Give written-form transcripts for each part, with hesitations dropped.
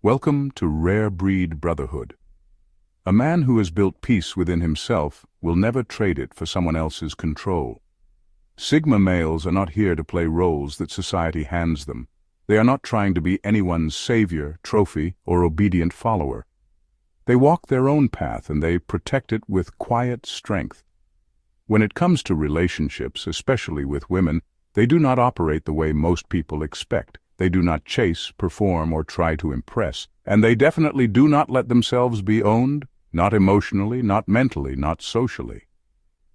Welcome to Rare Breed Brotherhood. A man who has built peace within himself will never trade it for someone else's control. Sigma males are not here to play roles that society hands them. They are not trying to be anyone's savior, trophy, or obedient follower. They walk their own path and they protect it with quiet strength. When it comes to relationships, especially with women, they do not operate the way most people expect. They do not chase, perform, or try to impress. And they definitely do not let themselves be owned, not emotionally, not mentally, not socially.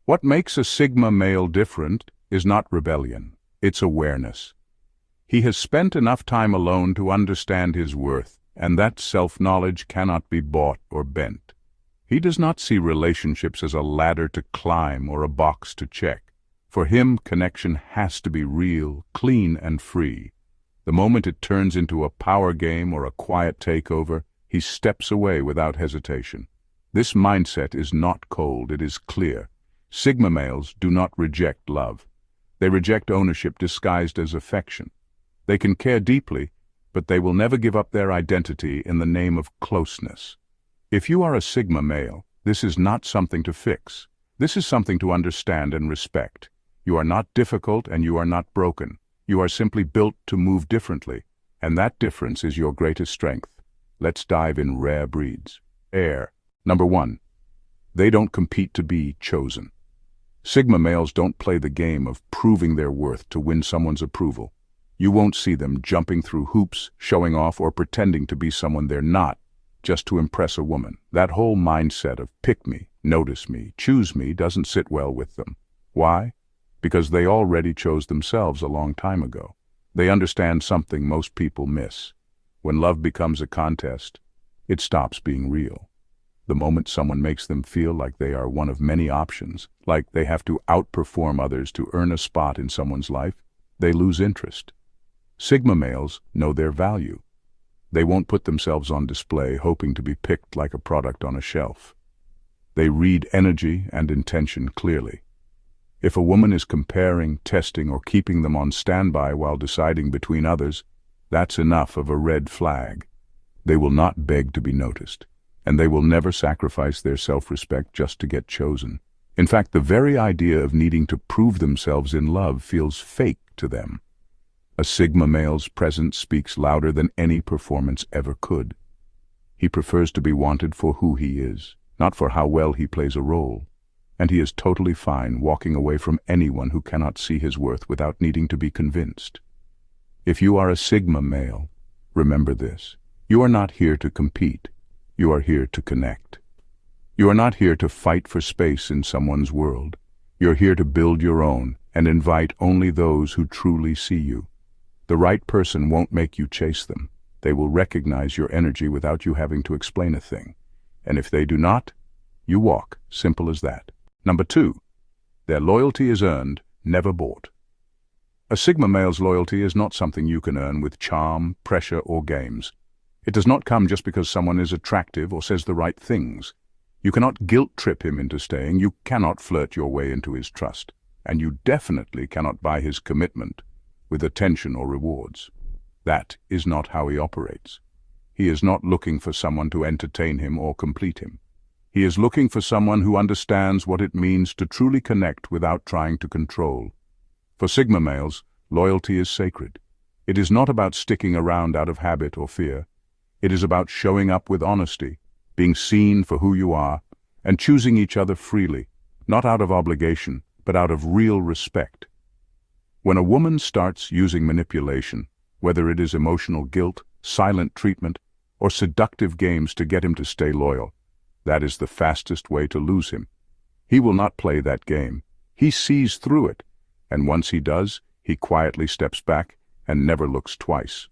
What makes a Sigma male different is not rebellion, it's awareness. He has spent enough time alone to understand his worth, and that self-knowledge cannot be bought or bent. He does not see relationships as a ladder to climb or a box to check. For him, connection has to be real, clean, and free. The moment it turns into a power game or a quiet takeover, he steps away without hesitation. This mindset is not cold, it is clear. Sigma males do not reject love. They reject ownership disguised as affection. They can care deeply, but they will never give up their identity in the name of closeness. If you are a Sigma male, this is not something to fix. This is something to understand and respect. You are not difficult and you are not broken. You are simply built to move differently, and that difference is your greatest strength. Let's dive in rare breeds. Air. Number 1. They don't compete to be chosen. Sigma males don't play the game of proving their worth to win someone's approval. You won't see them jumping through hoops, showing off, or pretending to be someone they're not, just to impress a woman. That whole mindset of pick me, notice me, choose me doesn't sit well with them. Why? Because they already chose themselves a long time ago. They understand something most people miss. When love becomes a contest, it stops being real. The moment someone makes them feel like they are one of many options, like they have to outperform others to earn a spot in someone's life, they lose interest. Sigma males know their value. They won't put themselves on display hoping to be picked like a product on a shelf. They read energy and intention clearly. If a woman is comparing, testing, or keeping them on standby while deciding between others, that's enough of a red flag. They will not beg to be noticed, and they will never sacrifice their self-respect just to get chosen. In fact, the very idea of needing to prove themselves in love feels fake to them. A Sigma male's presence speaks louder than any performance ever could. He prefers to be wanted for who he is, not for how well he plays a role. And he is totally fine walking away from anyone who cannot see his worth without needing to be convinced. If you are a Sigma male, remember this. You are not here to compete. You are here to connect. You are not here to fight for space in someone's world. You're here to build your own and invite only those who truly see you. The right person won't make you chase them. They will recognize your energy without you having to explain a thing. And if they do not, you walk. Simple as that. Number 2. Their loyalty is earned, never bought. A Sigma male's loyalty is not something you can earn with charm, pressure, or games. It does not come just because someone is attractive or says the right things. You cannot guilt-trip him into staying, you cannot flirt your way into his trust, and you definitely cannot buy his commitment with attention or rewards. That is not how he operates. He is not looking for someone to entertain him or complete him. He is looking for someone who understands what it means to truly connect without trying to control. For Sigma males, loyalty is sacred. It is not about sticking around out of habit or fear. It is about showing up with honesty, being seen for who you are, and choosing each other freely, not out of obligation, but out of real respect. When a woman starts using manipulation, whether it is emotional guilt, silent treatment, or seductive games to get him to stay loyal, that is the fastest way to lose him. He will not play that game. He sees through it, and once he does, he quietly steps back and never looks twice.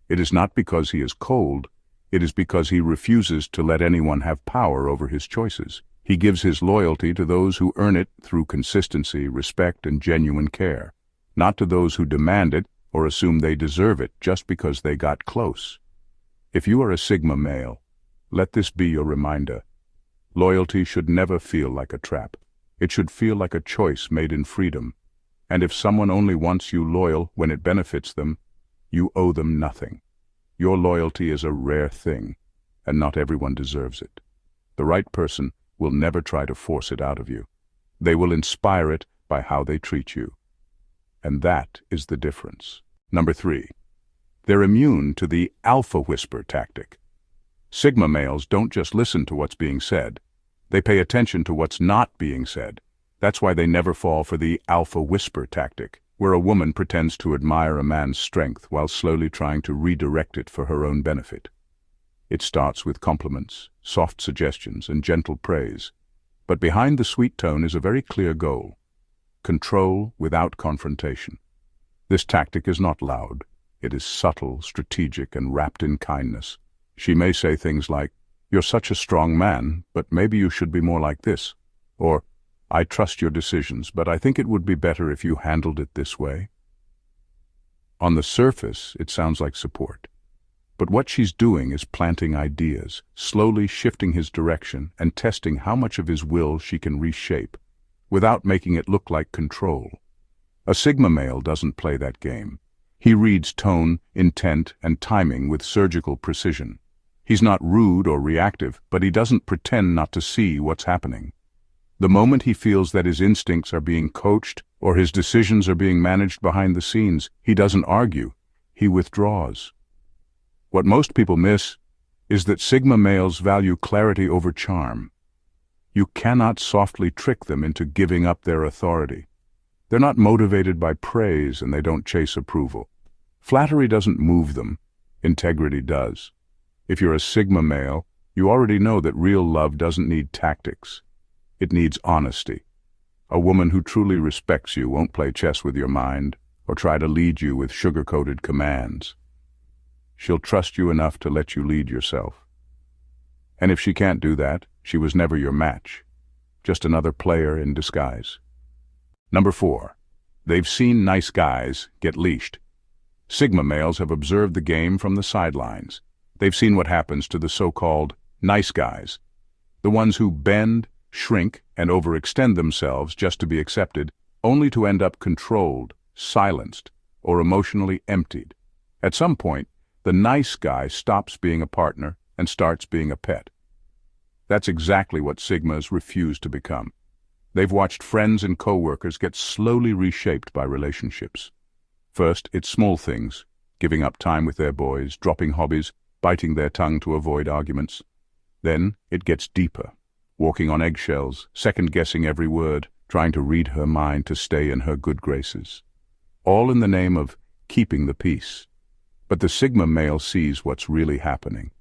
It is not because he is cold, it is because he refuses to let anyone have power over his choices. He gives his loyalty to those who earn it through consistency, respect, and genuine care, not to those who demand it or assume they deserve it just because they got close. If you are a Sigma male, let this be your reminder. Loyalty should never feel like a trap. It should feel like a choice made in freedom. And if someone only wants you loyal when it benefits them, you owe them nothing. Your loyalty is a rare thing, and not everyone deserves it. The right person will never try to force it out of you. They will inspire it by how they treat you. And that is the difference. Number 3. They're immune to the alpha whisper tactic. Sigma males don't just listen to what's being said. They pay attention to what's not being said. That's why they never fall for the alpha whisper tactic, where a woman pretends to admire a man's strength while slowly trying to redirect it for her own benefit. It starts with compliments, soft suggestions, and gentle praise. But behind the sweet tone is a very clear goal: control without confrontation. This tactic is not loud. It is subtle, strategic, and wrapped in kindness. She may say things like, "You're such a strong man, but maybe you should be more like this," or, "I trust your decisions, but I think it would be better if you handled it this way." On the surface, it sounds like support. But what she's doing is planting ideas, slowly shifting his direction and testing how much of his will she can reshape, without making it look like control. A Sigma male doesn't play that game. He reads tone, intent, and timing with surgical precision. He's not rude or reactive, but he doesn't pretend not to see what's happening. The moment he feels that his instincts are being coached or his decisions are being managed behind the scenes, he doesn't argue, he withdraws. What most people miss is that Sigma males value clarity over charm. You cannot softly trick them into giving up their authority. They're not motivated by praise, and they don't chase approval. Flattery doesn't move them. Integrity does. If you're a Sigma male, you already know that real love doesn't need tactics. It needs honesty. A woman who truly respects you won't play chess with your mind or try to lead you with sugar-coated commands. She'll trust you enough to let you lead yourself. And if she can't do that, she was never your match. Just another player in disguise. Number 4. They've seen nice guys get leashed. Sigma males have observed the game from the sidelines. They've seen what happens to the so-called nice guys, the ones who bend, shrink, and overextend themselves just to be accepted, only to end up controlled, silenced, or emotionally emptied. At some point, the nice guy stops being a partner and starts being a pet. That's exactly what Sigmas refuse to become. They've watched friends and co-workers get slowly reshaped by relationships. First, it's small things, giving up time with their boys, dropping hobbies, biting their tongue to avoid arguments. Then, it gets deeper, walking on eggshells, second-guessing every word, trying to read her mind to stay in her good graces. All in the name of keeping the peace. But the Sigma male sees what's really happening.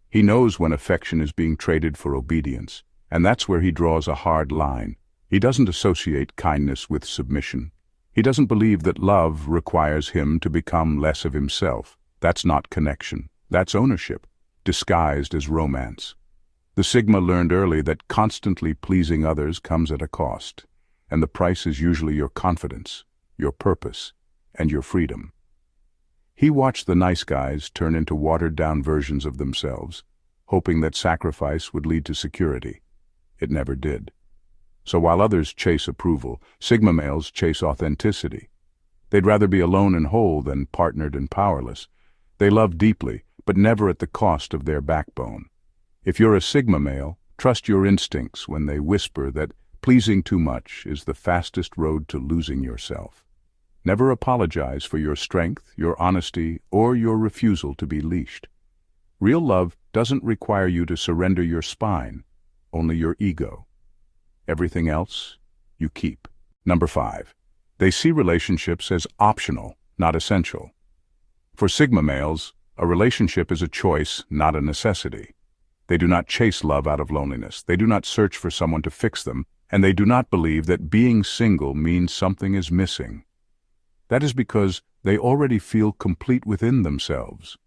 He knows when affection is being traded for obedience, and that's where he draws a hard line. He doesn't associate kindness with submission. He doesn't believe that love requires him to become less of himself. That's not connection. That's ownership, disguised as romance. The Sigma learned early that constantly pleasing others comes at a cost, and the price is usually your confidence, your purpose, and your freedom. He watched the nice guys turn into watered-down versions of themselves, hoping that sacrifice would lead to security. It never did. So while others chase approval, Sigma males chase authenticity. They'd rather be alone and whole than partnered and powerless. They love deeply, but never at the cost of their backbone. If you're a Sigma male, trust your instincts when they whisper that pleasing too much is the fastest road to losing yourself. Never apologize for your strength, your honesty, or your refusal to be leashed. Real love doesn't require you to surrender your spine, only your ego. Everything else, you keep. Number 5. They see relationships as optional, not essential. For Sigma males, a relationship is a choice, not a necessity. They do not chase love out of loneliness. They do not search for someone to fix them, and they do not believe that being single means something is missing. That is because they already feel complete within themselves.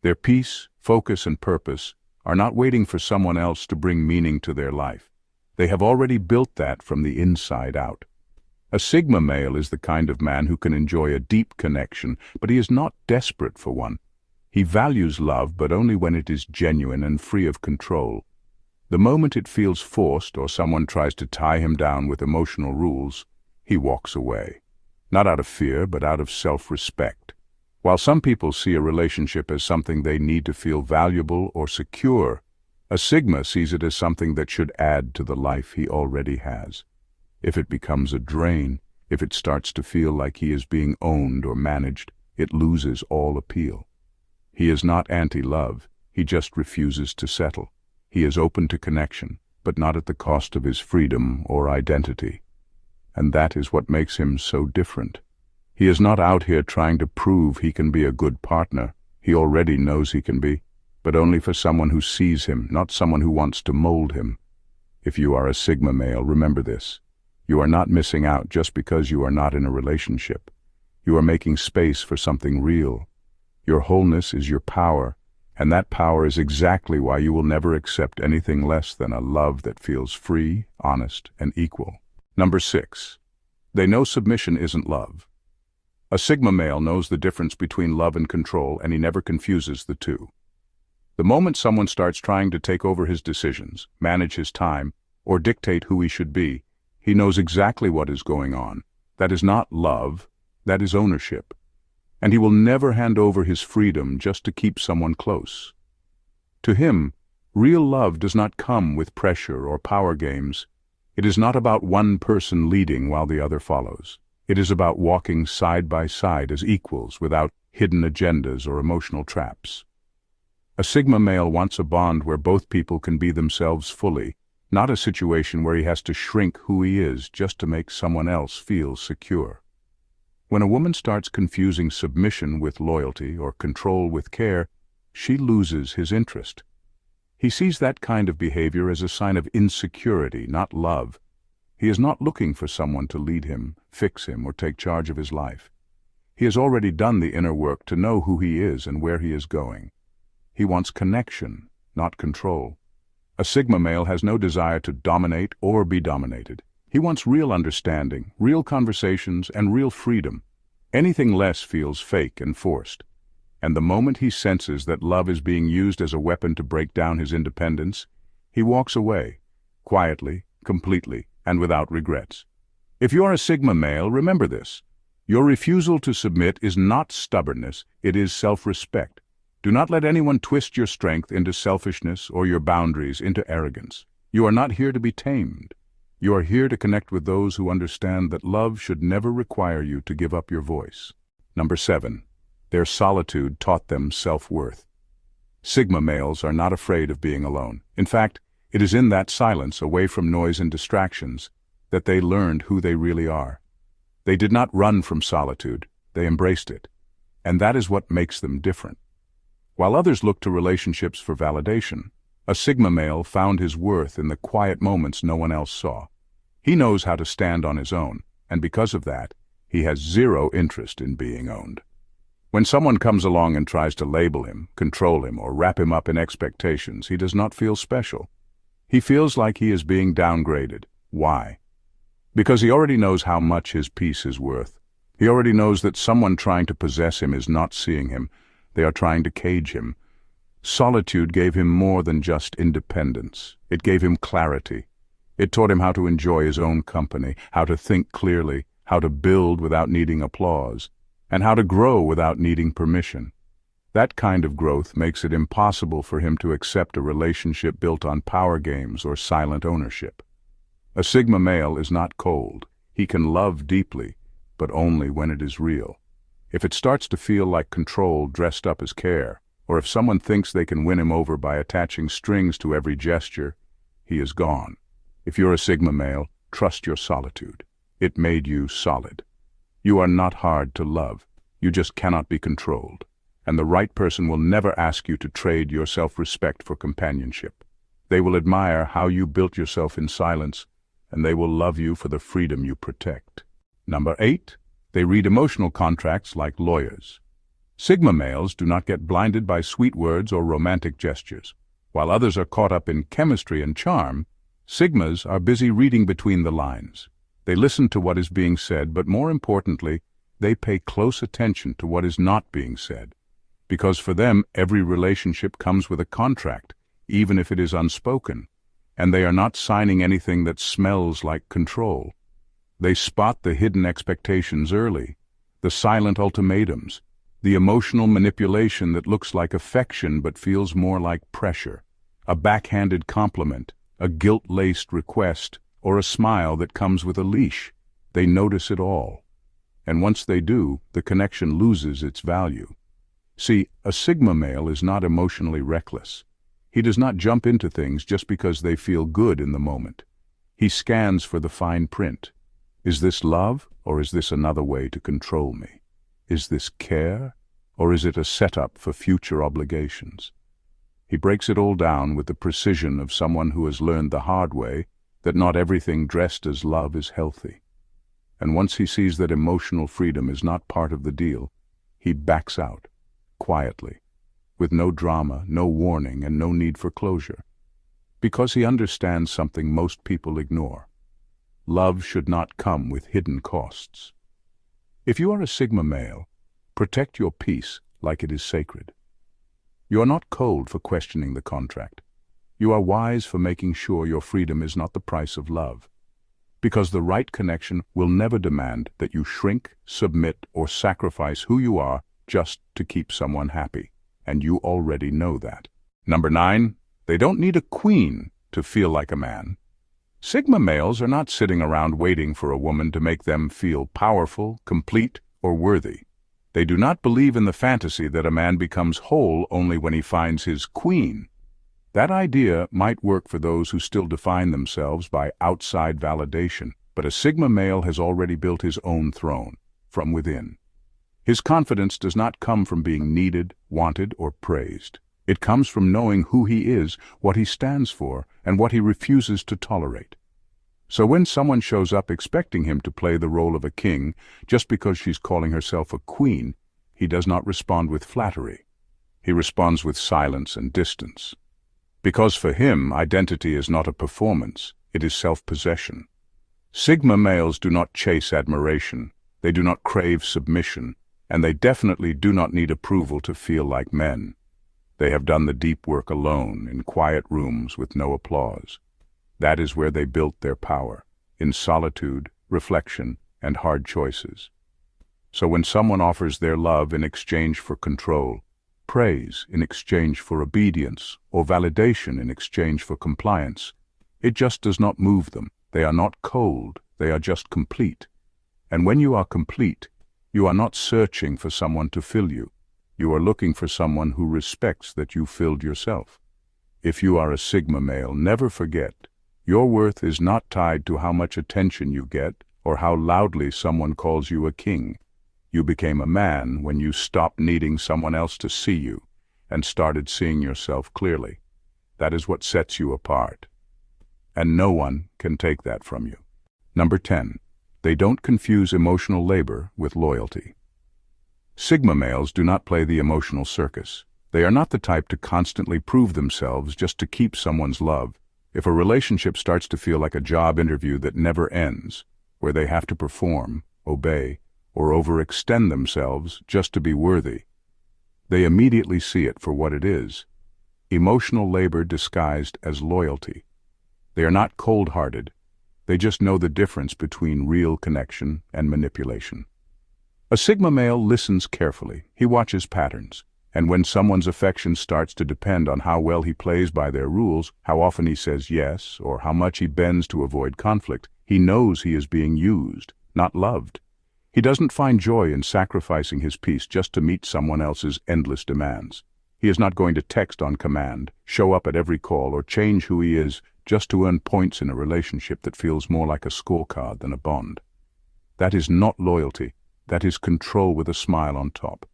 Their peace, focus, and purpose are not waiting for someone else to bring meaning to their life. They have already built that from the inside out. A Sigma male is the kind of man who can enjoy a deep connection, but he is not desperate for one. He values love, but only when it is genuine and free of control. The moment it feels forced or someone tries to tie him down with emotional rules, he walks away. Not out of fear, but out of self-respect. While some people see a relationship as something they need to feel valuable or secure, a Sigma sees it as something that should add to the life he already has. If it becomes a drain, if it starts to feel like he is being owned or managed, it loses all appeal. He is not anti-love, he just refuses to settle. He is open to connection, but not at the cost of his freedom or identity. And that is what makes him so different. He is not out here trying to prove he can be a good partner. He already knows he can be, but only for someone who sees him, not someone who wants to mold him. If you are a Sigma male, remember this. You are not missing out just because you are not in a relationship. You are making space for something real. Your wholeness is your power, and that power is exactly why you will never accept anything less than a love that feels free, honest, and equal. Number 6. They know submission isn't love. A Sigma male knows the difference between love and control, and he never confuses the two. The moment someone starts trying to take over his decisions, manage his time, or dictate who he should be, he knows exactly what is going on. That is not love, that is ownership. And he will never hand over his freedom just to keep someone close. To him, real love does not come with pressure or power games. It is not about one person leading while the other follows. It is about walking side by side as equals without hidden agendas or emotional traps. A Sigma male wants a bond where both people can be themselves fully, not a situation where he has to shrink who he is just to make someone else feel secure. When a woman starts confusing submission with loyalty or control with care, she loses his interest. He sees that kind of behavior as a sign of insecurity, not love. He is not looking for someone to lead him, fix him, or take charge of his life. He has already done the inner work to know who he is and where he is going. He wants connection, not control. A Sigma male has no desire to dominate or be dominated. He wants real understanding, real conversations, and real freedom. Anything less feels fake and forced. And the moment he senses that love is being used as a weapon to break down his independence, he walks away, quietly, completely, and without regrets. If you are a Sigma male, remember this. Your refusal to submit is not stubbornness, it is self-respect. Do not let anyone twist your strength into selfishness or your boundaries into arrogance. You are not here to be tamed. You are here to connect with those who understand that love should never require you to give up your voice. Number 7. Their solitude taught them self-worth. Sigma males are not afraid of being alone. In fact, it is in that silence, away from noise and distractions, that they learned who they really are. They did not run from solitude, they embraced it. And that is what makes them different. While others look to relationships for validation, a Sigma male found his worth in the quiet moments no one else saw. He knows how to stand on his own, and because of that, he has zero interest in being owned. When someone comes along and tries to label him, control him, or wrap him up in expectations, he does not feel special. He feels like he is being downgraded. Why? Because he already knows how much his peace is worth. He already knows that someone trying to possess him is not seeing him. They are trying to cage him. Solitude gave him more than just independence. It gave him clarity. It taught him how to enjoy his own company, how to think clearly, how to build without needing applause, and how to grow without needing permission. That kind of growth makes it impossible for him to accept a relationship built on power games or silent ownership. A Sigma male is not cold. He can love deeply, but only when it is real. If it starts to feel like control dressed up as care, or if someone thinks they can win him over by attaching strings to every gesture, he is gone. If you're a Sigma male, trust your solitude. It made you solid. You are not hard to love. You just cannot be controlled. And the right person will never ask you to trade your self-respect for companionship. They will admire how you built yourself in silence, and they will love you for the freedom you protect. Number 8. They read emotional contracts like lawyers. Sigma males do not get blinded by sweet words or romantic gestures. While others are caught up in chemistry and charm, Sigmas are busy reading between the lines. They listen to what is being said, but more importantly, they pay close attention to what is not being said. Because for them, every relationship comes with a contract, even if it is unspoken, and they are not signing anything that smells like control. They spot the hidden expectations early, the silent ultimatums, The emotional manipulation that looks like affection but feels more like pressure. A backhanded compliment, a guilt-laced request, or a smile that comes with a leash. They notice it all. And once they do, the connection loses its value. See, a Sigma male is not emotionally reckless. He does not jump into things just because they feel good in the moment. He scans for the fine print. Is this love, or is this another way to control me? Is this care, or is it a setup for future obligations? He breaks it all down with the precision of someone who has learned the hard way that not everything dressed as love is healthy. And once he sees that emotional freedom is not part of the deal, he backs out, quietly, with no drama, no warning, and no need for closure. Because he understands something most people ignore. Love should not come with hidden costs. If you are a Sigma male, protect your peace like it is sacred. You are not cold for questioning the contract. You are wise for making sure your freedom is not the price of love. Because the right connection will never demand that you shrink, submit, or sacrifice who you are just to keep someone happy. And you already know that. Number 9, they don't need a queen to feel like a man. Sigma males are not sitting around waiting for a woman to make them feel powerful, complete, or worthy. They do not believe in the fantasy that a man becomes whole only when he finds his queen. That idea might work for those who still define themselves by outside validation, but a Sigma male has already built his own throne, from within. His confidence does not come from being needed, wanted, or praised. It comes from knowing who he is, what he stands for, and what he refuses to tolerate. So when someone shows up expecting him to play the role of a king just because she's calling herself a queen, he does not respond with flattery. He responds with silence and distance. Because for him, identity is not a performance, it is self-possession. Sigma males do not chase admiration, they do not crave submission, and they definitely do not need approval to feel like men. They have done the deep work alone, in quiet rooms with no applause. That is where they built their power, in solitude, reflection, and hard choices. So when someone offers their love in exchange for control, praise in exchange for obedience, or validation in exchange for compliance, it just does not move them. They are not cold, they are just complete. And when you are complete, you are not searching for someone to fill you. You are looking for someone who respects that you filled yourself. If you are a Sigma male, never forget, your worth is not tied to how much attention you get or how loudly someone calls you a king. You became a man when you stopped needing someone else to see you and started seeing yourself clearly. That is what sets you apart. And no one can take that from you. Number 10. They don't confuse emotional labor with loyalty. Sigma males do not play the emotional circus. They are not the type to constantly prove themselves just to keep someone's love. If a relationship starts to feel like a job interview that never ends, where they have to perform, obey, or overextend themselves just to be worthy, they immediately see it for what it is: emotional labor disguised as loyalty. They are not cold-hearted. They just know the difference between real connection and manipulation. A Sigma male listens carefully. He watches patterns. And when someone's affection starts to depend on how well he plays by their rules, how often he says yes, or how much he bends to avoid conflict, he knows he is being used, not loved. He doesn't find joy in sacrificing his peace just to meet someone else's endless demands. He is not going to text on command, show up at every call, or change who he is just to earn points in a relationship that feels more like a scorecard than a bond. That is not loyalty. That is control with a smile on top.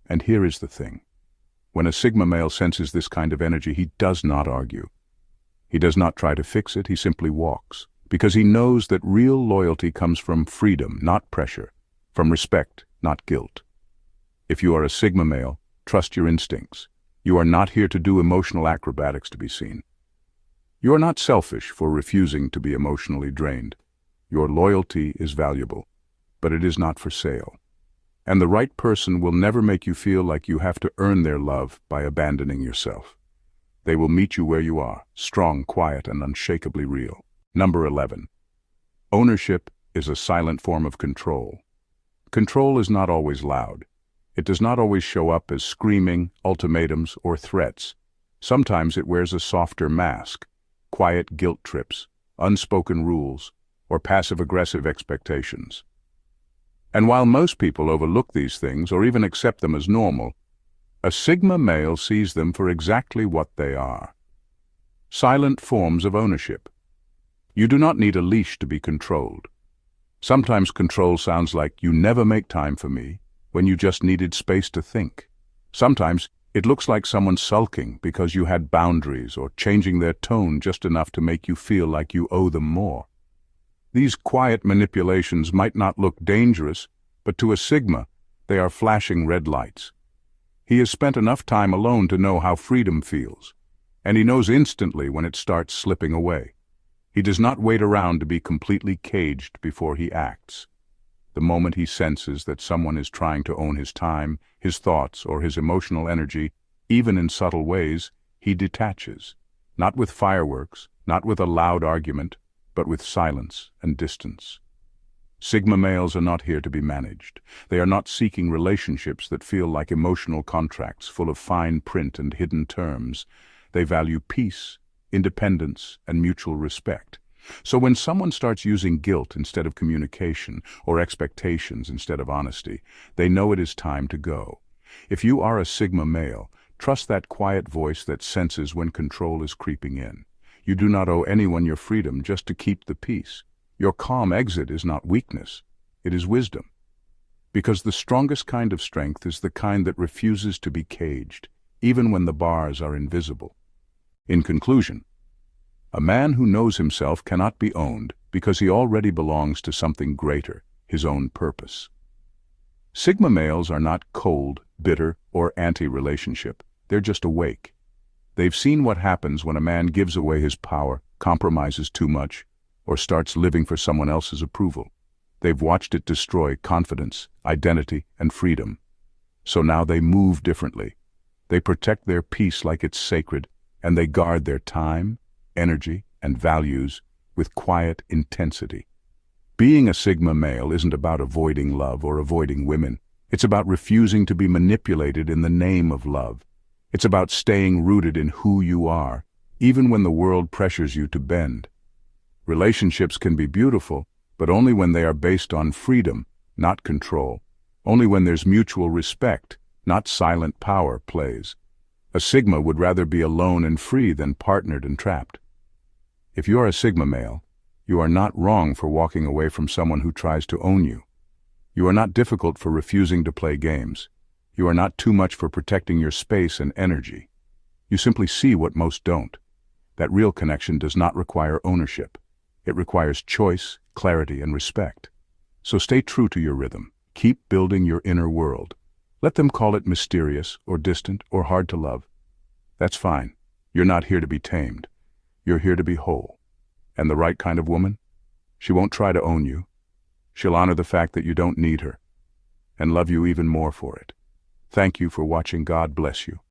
And here is the thing. When a Sigma male senses this kind of energy, he does not argue. He does not try to fix it, he simply walks. Because he knows that real loyalty comes from freedom, not pressure, from respect, not guilt. If you are a Sigma male, trust your instincts. You are not here to do emotional acrobatics to be seen. You are not selfish for refusing to be emotionally drained. Your loyalty is valuable, but it is not for sale. And the right person will never make you feel like you have to earn their love by abandoning yourself. They will meet you where you are, strong, quiet, and unshakably real. Number 11. Ownership is a silent form of control. Control is not always loud. It does not always show up as screaming, ultimatums, or threats. Sometimes it wears a softer mask: quiet guilt trips, unspoken rules, or passive-aggressive expectations. And while most people overlook these things or even accept them as normal, a Sigma male sees them for exactly what they are: silent forms of ownership. You do not need a leash to be controlled. Sometimes control sounds like "you never make time for me," when you just needed space to think. Sometimes it looks like someone sulking because you had boundaries, or changing their tone just enough to make you feel like you owe them more. These quiet manipulations might not look dangerous, but to a Sigma, they are flashing red lights. He has spent enough time alone to know how freedom feels, and he knows instantly when it starts slipping away. He does not wait around to be completely caged before he acts. The moment he senses that someone is trying to own his time, his thoughts, or his emotional energy, even in subtle ways, he detaches. Not with fireworks, not with a loud argument, but with silence and distance. Sigma males are not here to be managed. They are not seeking relationships that feel like emotional contracts full of fine print and hidden terms. They value peace, independence, and mutual respect. So when someone starts using guilt instead of communication, or expectations instead of honesty, they know it is time to go. If you are a Sigma male, trust that quiet voice that senses when control is creeping in. You do not owe anyone your freedom just to keep the peace. Your calm exit is not weakness, it is wisdom. Because the strongest kind of strength is the kind that refuses to be caged, even when the bars are invisible. In conclusion, a man who knows himself cannot be owned because he already belongs to something greater, his own purpose. Sigma males are not cold, bitter, or anti-relationship. They're just awake. They've seen what happens when a man gives away his power, compromises too much, or starts living for someone else's approval. They've watched it destroy confidence, identity, and freedom. So now they move differently. They protect their peace like it's sacred, and they guard their time, energy, and values with quiet intensity. Being a Sigma male isn't about avoiding love or avoiding women. It's about refusing to be manipulated in the name of love. It's about staying rooted in who you are, even when the world pressures you to bend. Relationships can be beautiful, but only when they are based on freedom, not control. Only when there's mutual respect, not silent power plays. A Sigma would rather be alone and free than partnered and trapped. If you are a Sigma male, you are not wrong for walking away from someone who tries to own you. You are not difficult for refusing to play games. You are not too much for protecting your space and energy. You simply see what most don't. That real connection does not require ownership. It requires choice, clarity, and respect. So stay true to your rhythm. Keep building your inner world. Let them call it mysterious, or distant, or hard to love. That's fine. You're not here to be tamed. You're here to be whole. And the right kind of woman? She won't try to own you. She'll honor the fact that you don't need her, and love you even more for it. Thank you for watching. God bless you.